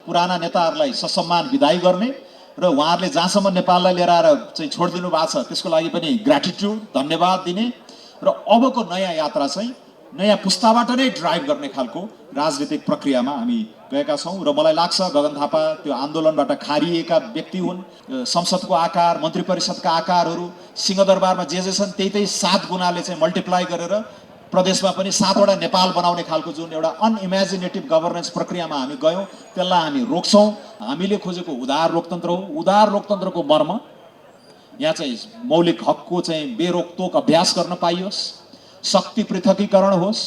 पुराना नेताहरूलाई ससम्मान विदाई गर्ने र उहाँहरूले जहाँसम्म नेपाललाई लिएर आएर चाहिँ छोडिदिनु भएको छ त्यसको लागि पनि ग्र्याटिट्युड धन्यवाद दिने र अबको नयाँ यात्रा चाहिँ नयाँ पुस्ताबाट नै ड्राइभ गर्ने खालको राजनीतिक प्रक्रियामा हामी गएका छौँ। र मलाई लाग्छ गगन थापा त्यो आन्दोलनबाट खारिएका व्यक्ति हुन्। संसदको आकार, मन्त्री परिषदका आकारहरू सिंहदरबारमा जे जे छन् त्यही 7 गुणाले चाहिँ मल्टिप्लाई गरेर प्रदेशमा पनि 7वटा नेपाल बनाउने खालको जुन एउटा अनइमेजिनेटिभ गभर्नेन्स प्रक्रियामा हामी गयौँ त्यसलाई हामी रोक्छौँ। हामीले खोजेको उदार लोकतन्त्र हो। उदार लोकतन्त्रको मर्म यहाँ चाहिँ मौलिक हकको चाहिँ बेरोकटोक अभ्यास गर्न पाइयोस्, शक्ति पृथकीकरण होस्,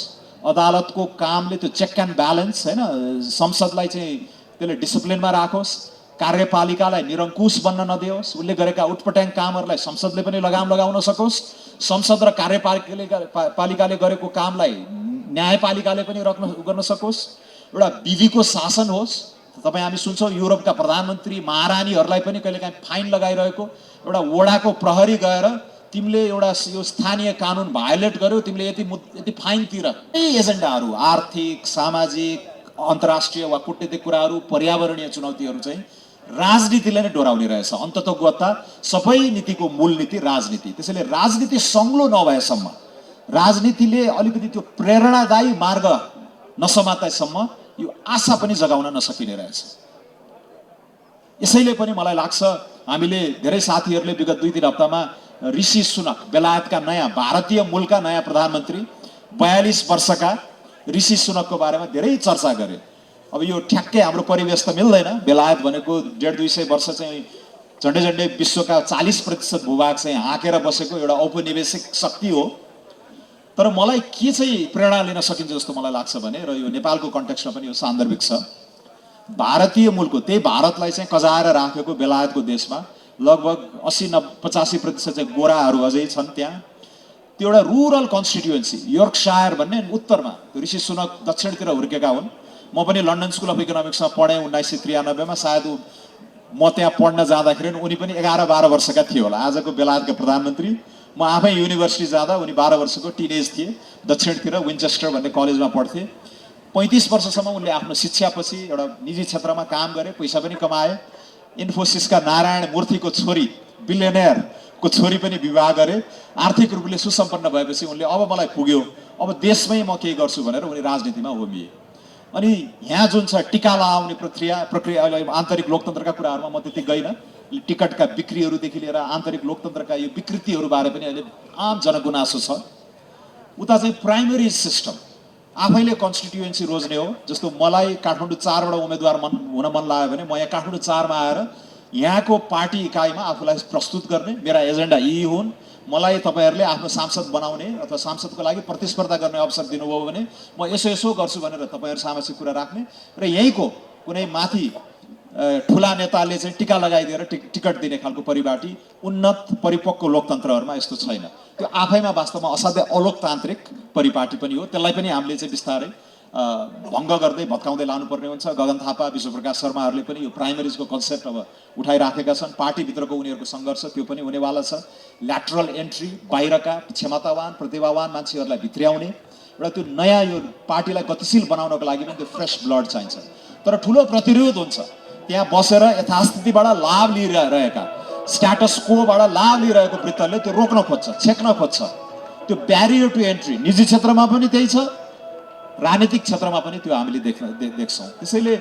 अदालतको कामले त्यो चेक एन्ड ब्यालेन्स हैन संसदलाई चाहिँ त्यसले डिसिप्लिनमा राखोस्, कार्यपालिकालाई निरङ्कुश बन्न नदियोस्, उसले गरेका उटपट्याङ कामहरूलाई संसदले पनि लगाम लगाउन सकोस्, संसद र कार्यपालिकाले गरेको कामलाई न्यायपालिकाले पनि गर्न सकोस्, एउटा विधिको शासन होस्। तपाईँ हामी सुन्छौँ युरोपका प्रधानमन्त्री महारानीहरूलाई पनि कहिलेकाहीँ फाइन लगाइरहेको, एउटा वडाको प्रहरी गएर तिमीले एउटा यो स्थानीय कानुन भायोलेट गर्यो तिमीले यति फाइन तिर। यही एजेन्डाहरू आर्थिक, सामाजिक, अन्तर्राष्ट्रिय वा कूटनीतिक कुराहरू, पर्यावरणीय चुनौतीहरू चाहिँ राजनीतिले नै डोराउने रहेछ। अन्ततोगत्ता सबै नीतिको मूल नीति राजनीति। त्यसैले राजनीति सङ्लो नभएसम्म, राजनीतिले अलिकति त्यो प्रेरणादायी मार्ग नसमातेसम्म यो आशा पनि जगाउन नसकिने रहेछ। यसैले पनि मलाई लाग्छ हामीले धेरै साथीहरूले विगत 2-3 हप्तामा ऋषि सुनक, बेलायतका नयाँ भारतीय मूलका नयाँ प्रधानमन्त्री 42 वर्षका ऋषि सुनकको बारेमा धेरै चर्चा गरे। अब यो ठ्याक्कै हाम्रो परिवेश त मिल्दैन। बेलायत भनेको 150-200 वर्ष चाहिँ झन्डै विश्वका 40% भूभाग चाहिँ हाँकेर बसेको एउटा औपनिवेशिक शक्ति हो। तर मलाई के चाहिँ प्रेरणा लिन सकिन्छ जस्तो मलाई लाग्छ भने, र यो नेपालको कन्टेक्स्टमा पनि यो सान्दर्भिक छ, भारतीय मूलको त्यही भारतलाई चाहिँ कजाएर राखेको बेलायतको देशमा लगभग 80-85% चाहिँ गोराहरू अझै छन् त्यहाँ। त्यो एउटा रुरल कन्स्टिट्युएन्सी योर्कशायर भन्ने उत्तरमा, ऋषि सुनक दक्षिणतिर हुर्केका हुन्। म पनि लन्डन स्कुल अफ इकोनोमिक्समा पढेँ 1993 मा। सायद म त्यहाँ पढ्न जाँदाखेरि उनी पनि 11-12 वर्षका थिए होला, आजको बेलायतका प्रधानमन्त्री। म आफै युनिभर्सिटी जाँदा उनी 12 वर्षको टिनेज थिए। दक्षिणतिर विन्चेस्टर भन्ने कलेजमा पढ्थे। 35 वर्षसम्म उनले आफ्नो शिक्षापछि एउटा निजी क्षेत्रमा काम गरे, पैसा पनि कमाए। इन्फोसिसका नारायण मूर्तिको छोरी, बिलियनियरको छोरी पनि विवाह गरे। आर्थिक रूपले सुसम्पन्न भएपछि उनले अब मलाई पुग्यो, अब देशमै म केही गर्छु भनेर उनी राजनीतिमा होमिए। अनि यहाँ जुन छ टिका लगाउने प्रक्रिया आन्तरिक लोकतन्त्रका कुराहरूमा म त्यति गइनँ। टिकटका बिक्रीहरूदेखि लिएर आन्तरिक लोकतन्त्रका यो विकृतिहरूबारे पनि अहिले आम जनगुनासो छ। उता चाहिँ प्राइमेरी सिस्टम आफैले कन्स्टिट्युएन्सी रोज्ने हो। जस्तो मलाई काठमाडौँ 4बाट उम्मेदवार हुन मन लाग्यो भने म यहाँ काठमाडौँ 4मा आएर यहाँको पार्टी इकाइमा आफूलाई प्रस्तुत गर्ने, मेरा एजेन्डा यी हुन्, मलाई तपाईँहरूले आफ्नो सांसद बनाउने अथवा सांसदको लागि प्रतिस्पर्धा गर्ने अवसर दिनुभयो भने म यसो गर्छु भनेर तपाईँहरू सामाजिक कुरा राख्ने। र यहीँको कुनै माथि ठुला नेताले चाहिँ टिका लगाइदिएर टिकट दिने खालको परिपाटी उन्नत परिपक्व लोकतन्त्रहरूमा यस्तो छैन। त्यो आफैमा वास्तवमा असाध्यै अलोकतान्त्रिक परिपाटी पनि हो। त्यसलाई पनि हामीले चाहिँ बिस्तारै भङ्ग गर्दै भत्काउँदै लानुपर्ने हुन्छ। गगन थापा, विश्वप्रकाश शर्माहरूले पनि यो प्राइमेरिजको कन्सेप्ट अब उठाइराखेका छन्। पार्टीभित्रको उनीहरूको सङ्घर्ष त्यो पनि हुनेवाला छ। ल्याटरल एन्ट्री, बाहिरका क्षमतावान प्रतिभावान मान्छेहरूलाई भित्र्याउने, र त्यो नयाँ यो पार्टीलाई गतिशील बनाउनको लागि पनि त्यो फ्रेस ब्लड चाहिन्छ। तर ठुलो प्रतिरोध हुन्छ त्यहाँ बसेर यथास्थितिबाट लाभ लिइरहेका, स्ट्याटस कोबाट लाभ लिइरहेको वृत्तले त्यो रोक्न खोज्छ, छेक्न खोज्छ। त्यो ब्यारियर टु एन्ट्री निजी क्षेत्रमा पनि त्यही छ, राजनीतिक क्षेत्रमा पनि त्यो हामीले देख्छौँ। त्यसैले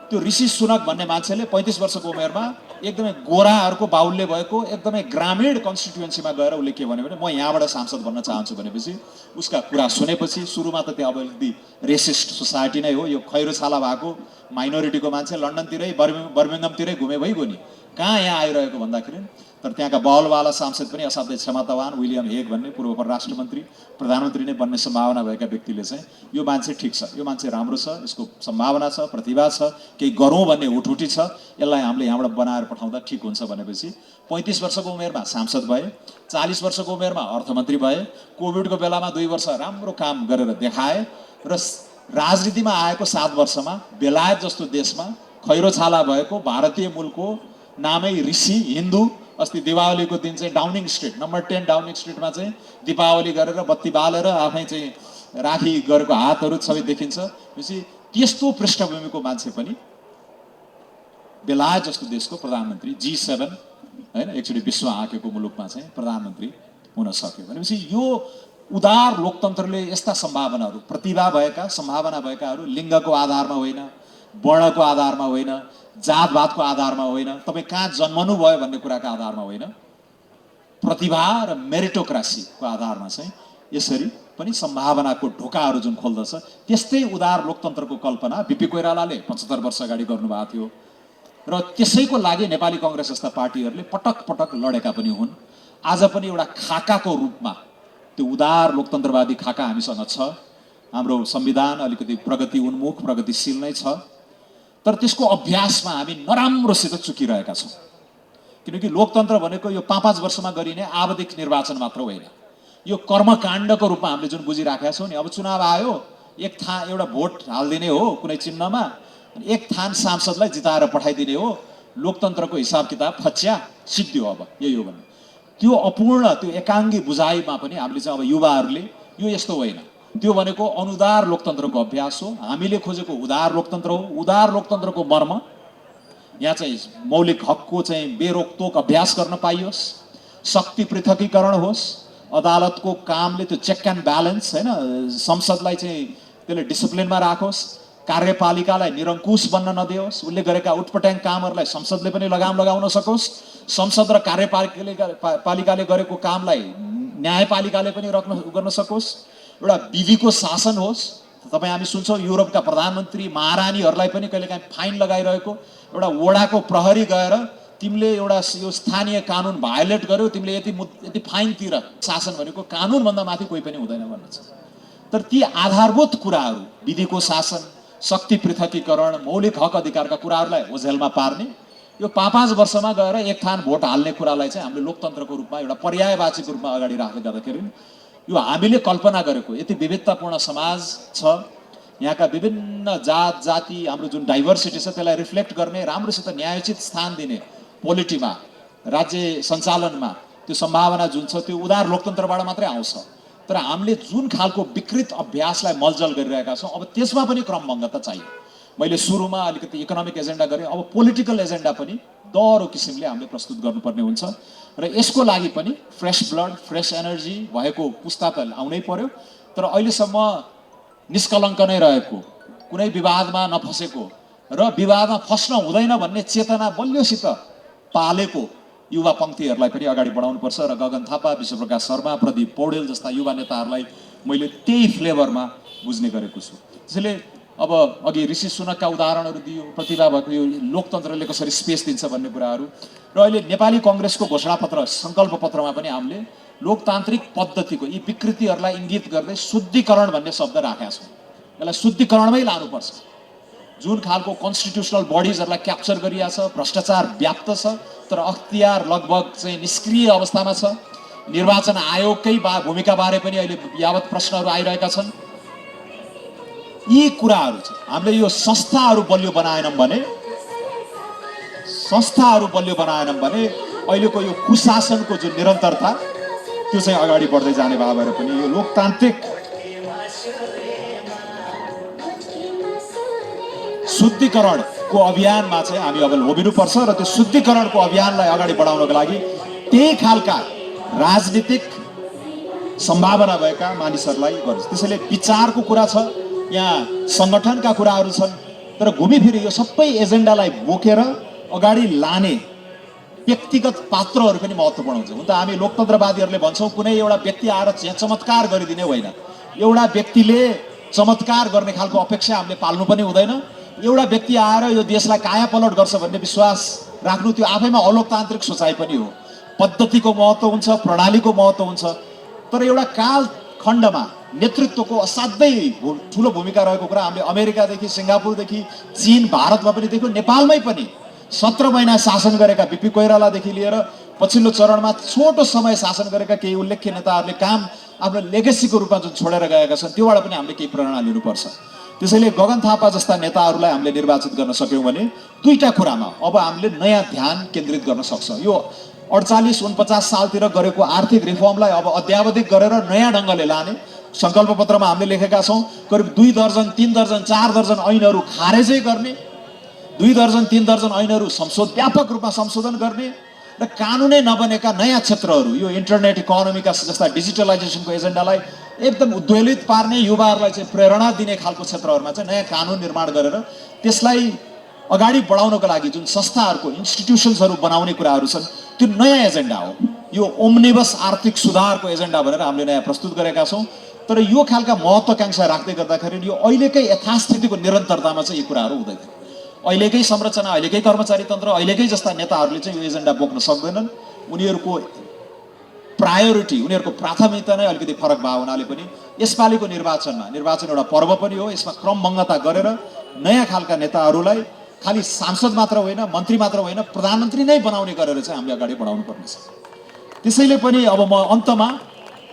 त्यो ऋषि सुनक भन्ने मान्छेले 35 वर्षको उमेरमा एकदमै गोराहरूको बाहुल्य भएको एकदमै ग्रामीण कन्स्टिट्युएन्सीमा गएर उसले के भन्यो भने म यहाँबाट सांसद बन्न चाहन्छु भनेपछि उसका कुरा सुनेपछि सुरुमा त त्यहाँ अब अलिकति रेसिस्ट सोसाइटी नै हो, यो खैरो छाला भएको माइनोरिटीको मान्छे लन्डनतिरै बर्मिङमतिरै घुमे भइगयो नि, कहाँ यहाँ आइरहेको भन्दाखेरि। तर त्यहाँका बहलवाला सांसद पनि असाध्यै क्षमतावान विलियम हेग भन्ने पूर्व परराष्ट्र मन्त्री, प्रधानमन्त्री नै बन्ने सम्भावना भएका व्यक्तिले चाहिँ यो मान्छे ठिक छ, यो मान्छे राम्रो छ, यसको सम्भावना छ, प्रतिभा छ, केही गरौँ भन्ने हुटहुटी छ, यसलाई हामीले यहाँबाट बनाएर पठाउँदा ठिक हुन्छ भनेपछि 35 वर्षको उमेरमा सांसद भए, 40 वर्षको उमेरमा अर्थमन्त्री भए, कोभिडको बेलामा 2 वर्ष राम्रो काम गरेर देखाए र राजनीतिमा आएको 7 वर्षमा बेलायत जस्तो देशमा खैरो छाला भएको भारतीय मूलको नामै ऋषि हिन्दू, अस्ति दीपावलीको दिन चाहिँ डाउनिङ स्ट्रिट नम्बर 10 डाउनिङ स्ट्रिटमा चाहिँ दीपावली गरेर बत्ती बालेर आफै चाहिँ राखी गरेको हातहरू सबै देखिन्छ। त्यसै त्यस्तो पृष्ठभूमिको मान्छे पनि बेलायत जस्तो देशको प्रधानमन्त्री G7 हैन एकचोटि विश्व आँकेको मुलुकमा चाहिँ प्रधानमन्त्री हुन सक्यो भनेपछि यो उदार लोकतन्त्रले यस्ता सम्भावनाहरू प्रतिभा भएका सम्भावना भएकाहरू लिङ्गको आधारमा होइन वर्णको आधारमा होइन जातभातको आधारमा होइन तपाईँ कहाँ जन्मनु भयो भन्ने कुराको आधारमा होइन प्रतिभा र मेरिटोक्रासीको आधारमा चाहिँ यसरी पनि सम्भावनाको ढोकाहरू जुन खोल्दछ त्यस्तै उदार लोकतन्त्रको कल्पना बीपी कोइरालाले 75 वर्ष अगाडि गर्नुभएको थियो र त्यसैको लागि नेपाली कांग्रेस जस्ता पार्टीहरूले पटक पटक लडेका पनि हुन्। आज पनि एउटा खाकाको रूपमा त्यो उदार लोकतन्त्रवादी खाका हामीसँग छ। हाम्रो संविधान अलिकति प्रगति उन्मुख प्रगतिशील नै छ, तर त्यसको अभ्यासमा हामी नराम्रोसित चुकिरहेका छौँ। किनकि लोकतन्त्र भनेको यो 5-5 वर्षमा गरिने आवधिक निर्वाचन मात्र होइन, यो कर्मकाण्डको रूपमा हामीले जुन बुझिराखेका छौँ नि। अब चुनाव आयो, एउटा भोट हालिदिने हो कुनै चिन्हमा, एक थान सांसदलाई जिताएर पठाइदिने हो, लोकतन्त्रको हिसाब किताब फच्या सिद्धियो। अब यही हो भन्नु त्यो अपूर्ण त्यो एकाङ्गी बुझाइमा पनि हामीले चाहिँ अब युवाहरूले यो यस्तो होइन, त्यो भनेको अनुदार लोकतन्त्रको अभ्यास हो। हामीले खोजेको उदार लोकतन्त्र हो। उदार लोकतन्त्रको मर्म यहाँ चाहिँ मौलिक हकको चाहिँ बेरोकटोक अभ्यास गर्न पाइयोस्, शक्ति पृथकीकरण होस्, अदालतको कामले त्यो चेक एन्ड ब्यालेन्स होइन संसदलाई चाहिँ त्यसले डिसिप्लिनमा राखोस्, कार्यपालिकालाई निरङ्कुश बन्न नदियोस्, उसले गरेका उटपट्याङ कामहरूलाई संसदले पनि लगाम लगाउन सकोस्, संसद र कार्यपालिकाले गरेको कामलाई न्यायपालिकाले पनि गर्न सकोस्, एउटा विधिको शासन होस्। तपाईँ हामी सुन्छौँ युरोपका प्रधानमन्त्री महारानीहरूलाई पनि कहिलेकाहीँ फाइन लगाइरहेको, एउटा वडाको प्रहरी गएर तिमीले एउटा यो स्थानीय कानुन भायोलेट गर्यो तिमीले यति फाइन तिर। शासन भनेको कानुनभन्दा माथि कोही पनि हुँदैन भन्नु छ। तर ती आधारभूत कुराहरू विधिको शासन, शक्ति पृथकीकरण, मौलिक हक अधिकारका कुराहरूलाई ओझेलमा पार्ने, यो 5-5 वर्षमा गएर एक थान भोट हाल्ने कुरालाई चाहिँ हामीले लोकतन्त्रको रूपमा एउटा पर्यायवाचीको रूपमा अगाडि राख्दै गर्दाखेरि यो हामीले कल्पना गरेको यति विविधतापूर्ण समाज छ, यहाँका विभिन्न जात जाति हाम्रो जुन डाइभर्सिटी छ त्यसलाई रिफ्लेक्ट गर्ने, राम्रोसित न्यायोचित स्थान दिने पोलिटीमा, राज्य सञ्चालनमा त्यो सम्भावना जुन छ त्यो उदार लोकतन्त्रबाट मात्रै आउँछ। तर हामीले जुन खालको विकृत अभ्यासलाई मलजल गरिरहेका छौँ अब त्यसमा पनि क्रमभङ्गता चाहियो। मैले सुरुमा अलिकति इकोनोमिक एजेन्डा गरेँ, अब पोलिटिकल एजेन्डा पनि दह्रो किसिमले हामीले प्रस्तुत गर्नुपर्ने हुन्छ र यसको लागि पनि फ्रेस ब्लड फ्रेस एनर्जी भएको पुस्ता त आउनै पर्यो। तर अहिलेसम्म निष्कलङ्क नै रहेको, कुनै विवादमा नफसेको र विवादमा फस्न हुँदैन भन्ने चेतना बलियोसित पालेको युवा पङ्क्तिहरूलाई पनि अगाडि बढाउनुपर्छ र गगन थापा, विश्वप्रकाश शर्मा, प्रदीप पौडेल जस्ता युवा नेताहरूलाई मैले त्यही फ्लेभरमा बुझ्ने गरेको छु। त्यसैले अब अघि ऋषि सुनकका उदाहरणहरू दियो, प्रतिभा भएको यो लोकतन्त्रले कसरी स्पेस दिन्छ भन्ने कुराहरू, र अहिले नेपाली कांग्रेसको घोषणापत्र सङ्कल्प पत्रमा पनि हामीले लोकतान्त्रिक पद्धतिको यी विकृतिहरूलाई इङ्गित गर्दै शुद्धिकरण भन्ने शब्द राखेका छौँ। यसलाई शुद्धिकरणमै लानुपर्छ। जुन खालको कन्स्टिट्युसनल बडिजहरूलाई क्याप्चर गरिएको छ, भ्रष्टाचार व्याप्त छ तर अख्तियार लगभग चाहिँ निष्क्रिय अवस्थामा छ। निर्वाचन आयोगकै भूमिका बारे पनि अहिले यावत प्रश्नहरू आइरहेका छन्। यी कुराहरू चाहिँ हामीले यो संस्थाहरू बलियो बनाएनौँ भने अहिलेको यो कुशासनको जुन निरन्तरता त्यो चाहिँ अगाडि बढ्दै जाने भए भएर पनि यो लोकतान्त्रिक शुद्धिकरणको अभियानमा चाहिँ हामी अब लोभिनुपर्छ र त्यो शुद्धिकरणको अभियानलाई अगाडि बढाउनको लागि त्यही खालका राजनीतिक सम्भावना भएका मानिसहरूलाई गर्छ। त्यसैले विचारको कुरा छ, यहाँ सङ्गठनका कुराहरू छन्, तर घुमिफिरी यो सबै एजेन्डालाई बोकेर अगाडि लाने व्यक्तिगत पात्रहरू पनि महत्त्वपूर्ण हुन्छ। हुन त हामी लोकतन्त्रवादीहरूले भन्छौँ कुनै एउटा व्यक्ति आएर चमत्कार गरिदिने होइन, एउटा व्यक्तिले चमत्कार गर्ने खालको अपेक्षा हामीले पाल्नु पनि हुँदैन। एउटा व्यक्ति आएर यो देशलाई कायापलट गर्छ भन्ने विश्वास राख्नु त्यो आफैमा अलोकतान्त्रिक सोचाइ पनि हो। पद्धतिको महत्त्व हुन्छ, प्रणालीको महत्त्व हुन्छ, तर एउटा कालखण्डमा नेतृत्वको असाध्यै ठुलो भूमिका रहेको कुरा हामीले अमेरिकादेखि सिङ्गापुरदेखि चीन भारतमा पनि देख्यौँ, नेपालमै पनि 17 महिना शासन गरेका बीपी कोइरालादेखि लिएर पछिल्लो चरणमा छोटो समय शासन गरेका केही उल्लेख्य नेताहरूले काम आफ्नो लेगेसीको रूपमा जुन छोडेर गएका छन् त्योबाट पनि हामीले केही प्रेरणा लिनुपर्छ। त्यसैले गगन थापा जस्ता नेताहरूलाई हामीले निर्वाचित गर्न सक्यौँ भने दुईटा कुरामा अब हामीले नयाँ ध्यान केन्द्रित गर्न सक्छ। यो 48-49 सालतिर गरेको आर्थिक रिफर्मलाई अब अध्यावधिक गरेर नयाँ ढङ्गले लाने सङ्कल्प पत्रमा हामीले लेखेका छौँ। करिब 2 दर्जन 3 दर्जन 4 दर्जन ऐनहरू खारेजै गर्ने 2 दर्जन 3 दर्जन ऐनहरू व्यापक रूपमा संशोधन गर्ने र कानुनै नबनेका नयाँ क्षेत्रहरू, यो इन्टरनेट इकोनोमीका जस्ता डिजिटलाइजेसनको एजेन्डालाई एकदम उद्वेलित पार्ने, युवाहरूलाई चाहिँ प्रेरणा दिने खालको क्षेत्रहरूमा चाहिँ नयाँ कानुन निर्माण गरेर त्यसलाई अगाडि बढाउनको लागि जुन संस्थाहरूको इन्स्टिट्युसन्सहरू बनाउने कुराहरू छन्, त्यो नयाँ एजेन्डा हो। यो ओम्निबस आर्थिक सुधारको एजेन्डा भनेर हामीले नयाँ प्रस्तुत गरेका छौँ। तर यो खालका महत्त्वाकांक्षा राख्दै गर्दाखेरि यो अहिलेकै यथास्थितिको निरन्तरतामा चाहिँ यी कुराहरू हुँदैन। अहिलेकै संरचना, अहिलेकै कर्मचारी तन्त्र, अहिलेकै जस्ता नेताहरूले चाहिँ यो एजेन्डा बोक्न सक्दैनन्। उनीहरूको प्रायोरिटी, उनीहरूको प्राथमिकता नै अलिकति फरक भएको हुनाले पनि यसपालिको निर्वाचन एउटा पर्व पनि हो। यसमा क्रमभङ्गता गरेर नयाँ खालका नेताहरूलाई खालि सांसद मात्र होइन, मन्त्री मात्र होइन, प्रधानमन्त्री नै बनाउने गरेर चाहिँ हामीले अगाडि बढाउनु पर्नेछ। त्यसैले पनि अब म अन्तमा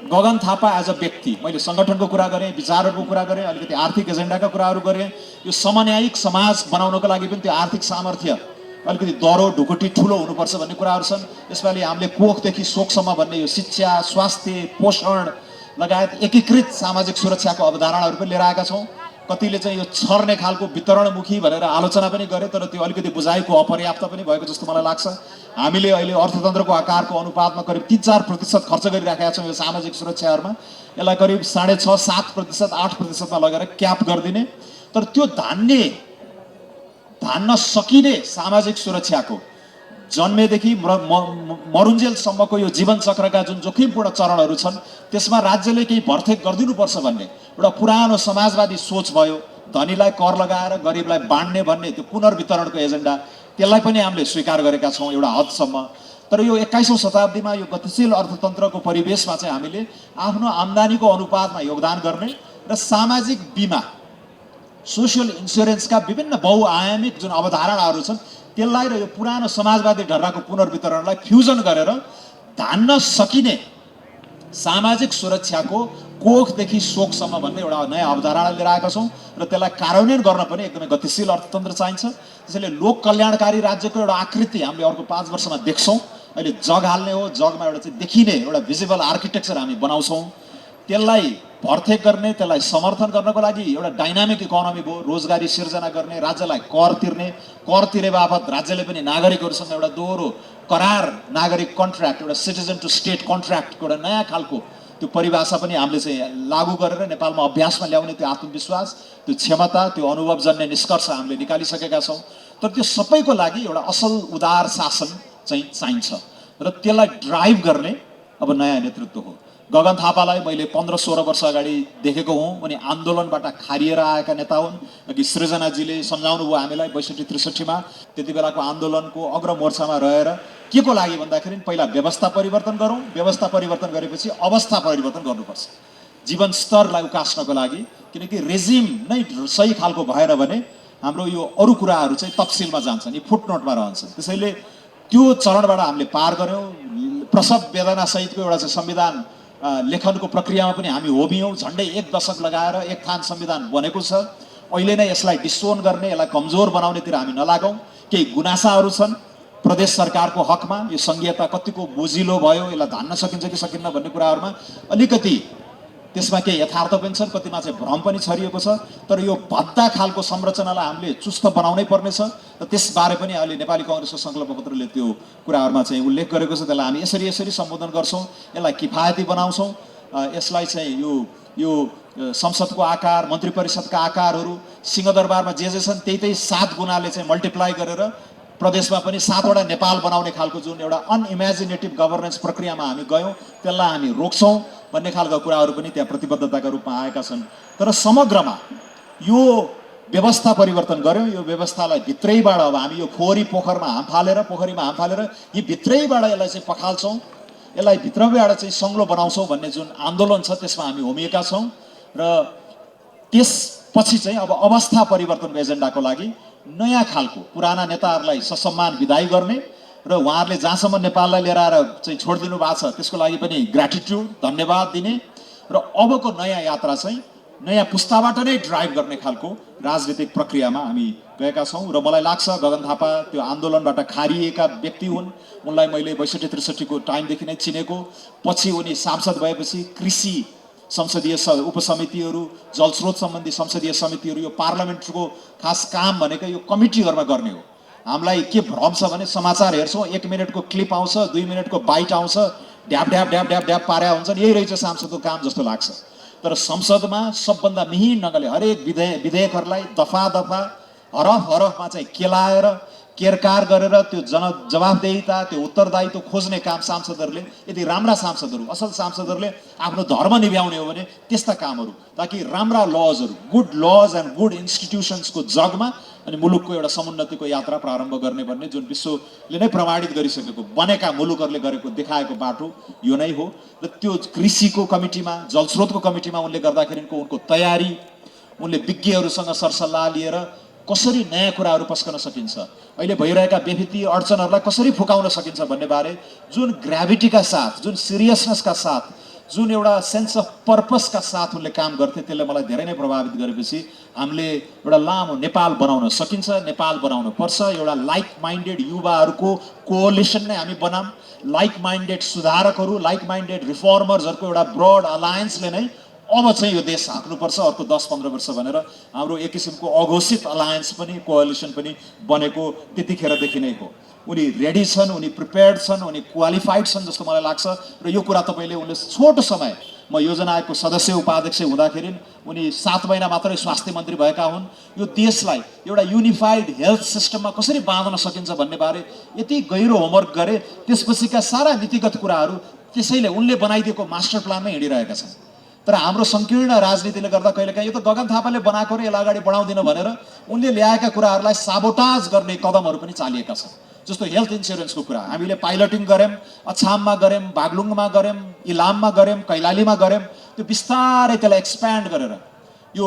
गगन थापा एज अ व्यक्ति, मैले सङ्गठनको कुरा गरेँ, विचारहरूको कुरा गरेँ, अलिकति आर्थिक एजेन्डाका कुराहरू गरेँ। यो समन्यायिक समाज बनाउनको लागि पनि त्यो आर्थिक सामर्थ्य अलिकति दरो ढुकुटी ठुलो हुनुपर्छ भन्ने कुराहरू छन्। यसपालि हामीले कोखदेखि शोकसम्म भन्ने यो शिक्षा, स्वास्थ्य, पोषण लगायत एकीकृत सामाजिक सुरक्षाको अवधारणाहरू पनि लिएर आएका छौँ। कतिले चाहिँ यो छर्ने खालको वितरणमुखी भनेर आलोचना पनि गरे, तर त्यो अलिकति बुझाइको अपर्याप्त पनि भएको जस्तो मलाई लाग्छ। हामीले अहिले अर्थतन्त्रको आकारको अनुपातमा करिब 3-4% खर्च गरिराखेका छौँ यो सामाजिक सुरक्षाहरूमा। यसलाई करिब 6.5-7%, 8%मा लगेर क्याप गरिदिने। तर त्यो धान्न सकिने सामाजिक सुरक्षाको जन्मेदेखि मरुन्जेलसम्मको यो जीवन चक्रका जुन जोखिमपूर्ण चरणहरू छन्, त्यसमा राज्यले केही भरथेक गरिदिनुपर्छ भन्ने एउटा पुरानो समाजवादी सोच भयो। धनीलाई कर लगाएर गरिबलाई बाँड्ने भन्ने त्यो पुनर्वितरणको एजेन्डा, त्यसलाई पनि हामीले स्वीकार गरेका छौँ एउटा हदसम्म। तर यो 21औं शताब्दीमा यो गतिशील अर्थतन्त्रको परिवेशमा चाहिँ हामीले आफ्नो आम्दानीको अनुपातमा योगदान गर्ने र सामाजिक बिमा, सोसियल इन्सुरेन्सका विभिन्न बहुआयामिक जुन अवधारणाहरू छन्, त्यसलाई र यो पुरानो समाजवादी ढर्राको पुनर्वितरणलाई फ्युजन गरेर धान्न सकिने सामाजिक सुरक्षाको कोखदेखि शोकसम्म भन्ने एउटा नयाँ अवधारणा लिएर आएका छौँ र त्यसलाई कार्यान्वयन गर्न पनि एकदमै गतिशील अर्थतन्त्र चाहिन्छ। त्यसैले लोक कल्याणकारी राज्यको एउटा आकृति हामीले अर्को 5 वर्षमा देख्छौँ। अहिले जग हाल्ने हो, जगमा एउटा चाहिँ देखिने एउटा भिजिबल आर्किटेक्चर हामी बनाउँछौँ। त्यसलाई भरथेक गर्ने, त्यसलाई समर्थन गर्नको लागि एउटा डाइनामिक इकोनोमी भयो, रोजगारी सिर्जना गर्ने, राज्यलाई कर तिर्ने, कर तिरे बापत राज्यले पनि नागरिकहरूसँग एउटा दोहोरो करार, नागरिक कन्ट्र्याक्ट, एउटा सिटिजन टु स्टेट कन्ट्र्याक्टको एउटा नयाँ खालको त्यो परिभाषा पनि हामीले चाहिँ लागू गरेर नेपालमा अभ्यासमा ल्याउने त्यो आत्मविश्वास, त्यो क्षमता, त्यो अनुभवजन्य निष्कर्ष हामीले निकालिसकेका छौँ। तर त्यो सबैको लागि एउटा असल उदार शासन चाहिँ चाहिन्छ र त्यसलाई ड्राइभ गर्ने अब नयाँ नेतृत्व हो। गगन थापालाई मैले 15-16 वर्ष अगाडि देखेको हुँ। उनी आन्दोलनबाट खारिएर आएका नेता हुन्। अघि सृजनाजीले सम्झाउनु भयो हामीलाई 62-63मा त्यति बेलाको आन्दोलनको अग्रमोर्चामा रहेर के को लागि भन्दाखेरि पहिला व्यवस्था परिवर्तन गरौँ, व्यवस्था परिवर्तन गरेपछि अवस्था परिवर्तन गर्नुपर्छ जीवन स्तरलाई उकास्नको लागि। किनकि रेजिम नै सही खालको भएन भने हाम्रो यो अरू कुराहरू चाहिँ तफसिलमा जान्छन्, यी फुटनोटमा रहन्छन्। त्यसैले त्यो चरणबाट हामीले पार गऱ्यौँ। प्रसव वेदना सहितको एउटा चाहिँ संविधान लेखनको प्रक्रियामा पनि हामी होमियौँ। झन्डै 1 दशक लगाएर एक थान संविधान बनेको छ। अहिले नै यसलाई डिस्टोन गर्ने, यसलाई कमजोर बनाउनेतिर हामी नलागौँ। केही गुनासाहरू छन् प्रदेश सरकारको हकमा, यो संघीयता कतिको बोझिलो भयो, यसलाई धान्न सकिन्छ कि सकिन्न भन्ने कुराहरूमा अलिकति त्यसमा केही यथार्थ पनि छन्, कतिमा चाहिँ भ्रम पनि छरिएको छ। तर यो भद्दा खालको संरचनालाई हामीले चुस्त बनाउनै पर्नेछ र त्यसबारे पनि अहिले नेपाली काङ्ग्रेसको सङ्कल्प पत्रले त्यो कुराहरूमा चाहिँ उल्लेख गरेको छ। त्यसलाई हामी यसरी सम्बोधन गर्छौँ, यसलाई किफायती बनाउँछौँ। यसलाई चाहिँ यो संसदको आकार, मन्त्री परिषदका आकारहरू सिंहदरबारमा जे छन् त्यही 7 गुणाले चाहिँ मल्टिप्लाई गरेर प्रदेशमा पनि 7वटा नेपाल बनाउने खालको जुन एउटा अनइमेजिनेटिभ गभर्नेन्स प्रक्रियामा हामी गयौँ, त्यसलाई हामी रोक्छौँ भन्ने खालका कुराहरू पनि त्यहाँ प्रतिबद्धताका रूपमा आएका छन्। तर समग्रमा यो व्यवस्था परिवर्तन गऱ्यौँ। यो व्यवस्थालाई भित्रैबाट अब हामी यो पोखरीमा हाम फालेर यी भित्रैबाट यसलाई चाहिँ पखाल्छौँ, यसलाई भित्रैबाट चाहिँ सङ्लो बनाउँछौँ भन्ने जुन आन्दोलन छ त्यसमा हामी होमिएका छौँ। र त्यसपछि चाहिँ अब अवस्था परिवर्तनको एजेन्डाको लागि नयाँ खालको पुराना नेताहरूलाई ससम्मान विदाई गर्ने र उहाँहरूले जहाँसम्म नेपाललाई लिएर आएर चाहिँ छोडिदिनु भएको छ त्यसको लागि पनि ग्र्याटिट्युड, धन्यवाद दिने र अबको नयाँ यात्रा चाहिँ नयाँ पुस्ताबाट नै ड्राइभ गर्ने खालको राजनीतिक प्रक्रियामा हामी गएका छौँ। र मलाई लाग्छ गगन थापा त्यो आन्दोलनबाट खारिएका व्यक्ति हुन्। उनलाई मैले 62-63 को टाइमदेखि नै चिनेको। पछि उनी सांसद भएपछि कृषि संसदीय उपसमितिहरू, जलस्रोत सम्बन्धी संसदीय समितिहरू, यो पार्लियामेन्टको खास काम भनेको यो कमिटीहरूमा गर्ने हो। हामीलाई के भ्रम छ भने समाचार हेर्छौँ, 1 मिनटको क्लिप आउँछ, 2 मिनटको बाइट आउँछ, ढ्याप ढ्याप ढ्याप ढ्याप ढ्याप पार्या हुन्छन्, यही रहेछ सांसदको काम जस्तो लाग्छ। तर संसदमा सबभन्दा मिहिन ढङ्गले हरेक विधेयकहरूलाई दफा दफा हरफ हरफमा चाहिँ केलाएर केरकार गरेर त्यो जवाफदेहिता, त्यो उत्तरदायित्व खोज्ने काम सांसदहरूले, यदि राम्रा सांसदहरू, असल सांसदहरूले आफ्नो धर्म निभ्याउने हो भने त्यस्ता कामहरू, ताकि राम्रा लजहरू, गुड लज एन्ड गुड इन्स्टिट्युसन्सको जगमा अनि मुलुकको एउटा समुन्नतिको यात्रा प्रारम्भ गर्ने भन्ने जुन विश्वले नै प्रमाणित गरिसकेको बनेका मुलुकहरूले गरेको देखाएको बाटो यो नै हो। र त्यो कृषिको कमिटीमा, जलस्रोतको कमिटीमा उनले गर्दाखेरिको उनको तयारी, उनले विज्ञहरूसँग सरसल्लाह लिएर कसरी नयाँ कुराहरू पस्कन सकिन्छ, अहिले भइरहेका बेफिती अडचनहरूलाई कसरी फुकाउन सकिन्छ भन्ने बारे जुन ग्राभिटीका साथ, जुन सिरियसनेसका साथ, जुन एउटा सेन्स अफ पर्पसका साथ उनले काम गर्थे, त्यसले मलाई धेरै नै प्रभावित गरेपछि हामीले एउटा लामो नेपाल बनाउन सकिन्छ, नेपाल बनाउनु पर्छ। एउटा लाइक माइन्डेड युवाहरूको कोअलिसन नै हामी बनाऊँ, लाइक माइन्डेड सुधारकहरू, लाइक माइन्डेड रिफर्मर्सहरूको एउटा ब्रड अलायन्सले नै अब चाहिँ यो देश हाँक्नुपर्छ अर्को 10-15 वर्ष भनेर हाम्रो एक किसिमको अघोषित अलायन्स पनि, कोअलिसन पनि बनेको त्यतिखेरदेखि नै हो। उनी रेडी छन्, उनी प्रिपेयर्ड छन्, उनी क्वालिफाइड छन् जस्तो मलाई लाग्छ। र यो कुरा तपाईँले उनले छोटो समय, म योजना आयोगको सदस्य उपाध्यक्ष हुँदाखेरि उनी 7 महिना मात्रै स्वास्थ्य मन्त्री भएका हुन्। यो देशलाई एउटा युनिफाइड हेल्थ सिस्टममा कसरी बाँध्न सकिन्छ भन्ने बारे यति गहिरो होमवर्क गरे। त्यसपछिका सारा नीतिगत कुराहरू त्यसैले उनले बनाइदिएको मास्टर प्लानमै हिँडिरहेका छन्। तर हाम्रो संकीर्ण राजनीतिले गर्दा कहिलेकाहीँ यो त गगन थापाले बनाएको र यसलाई अगाडि बढाउँदिन भनेर उनले ल्याएका कुराहरूलाई साबोटाज गर्ने कदमहरू पनि चालिएका छन्। जस्तो हेल्थ इन्सुरेन्सको कुरा हामीले पाइलटिङ गऱ्यौँ, अछाममा गऱ्यौँ, बागलुङमा गऱ्यौँ, इलाममा गऱ्यौँ, कैलालीमा गऱ्यौँ। त्यो बिस्तारै त्यसलाई एक्सप्यान्ड गरेर यो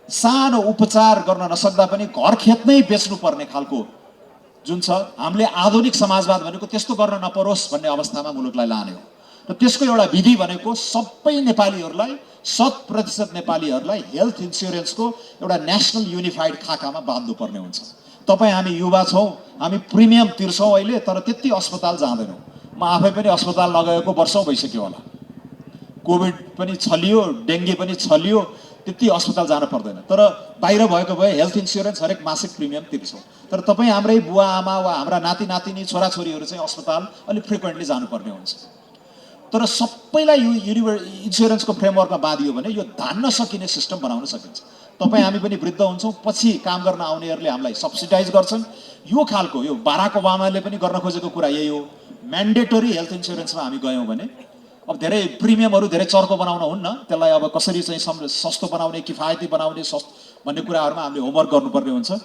सानो उपचार गर्न नसक्दा पनि घर खेतमै बेच्नुपर्ने खालको जुन छ, हामीले आधुनिक समाजवाद भनेको त्यस्तो गर्न नपरोस् भन्ने अवस्थामा मुलुकलाई लाने हो। र त्यसको एउटा विधि भनेको सबै नेपालीहरूलाई, 100% नेपालीहरूलाई हेल्थ इन्सुरेन्सको एउटा नेसनल युनिफाइड खाकामा बाँध्नुपर्ने हुन्छ। तपाईँ हामी युवा छौँ, हामी प्रिमियम तिर्छौँ अहिले, तर त्यति अस्पताल जाँदैनौँ। म आफै पनि अस्पताल नगएको वर्षौँ भइसक्यो होला। कोभिड पनि छलियो, डेङ्गी पनि छलियो, त्यति अस्पताल जान पर्दैन। तर बाहिर भएको भए हेल्थ इन्सुरेन्स हरेक मासिक प्रिमियम तिर्छौँ। तर तपाईँ हाम्रै बुवा आमा वा हाम्रा नाति नातिनी छोराछोरीहरू चाहिँ अस्पताल अलिक फ्रिक्वेन्टली जानुपर्ने हुन्छ। तर सबैलाई यो इन्सुरेन्सको फ्रेमवर्कमा बाँधियो भने यो धान्न सकिने सिस्टम बनाउन सकिन्छ। तपाईँ हामी पनि वृद्ध हुन्छौँ, पछि काम गर्न आउनेहरूले हामीलाई सब्सिडाइज गर्छन्। यो खालको, यो बाराक ओबामाले पनि गर्न खोजेको कुरा यही हो। म्यान्डेटरी हेल्थ इन्सुरेन्समा हामी गयौँ भने अब धेरै प्रिमियमहरू धेरै चर्को बनाउन हुन्न, त्यसलाई अब कसरी चाहिँ सस्तो बनाउने, किफायती बनाउने भन्ने कुराहरूमा हामीले होमवर्क गर्नुपर्ने हुन्छ।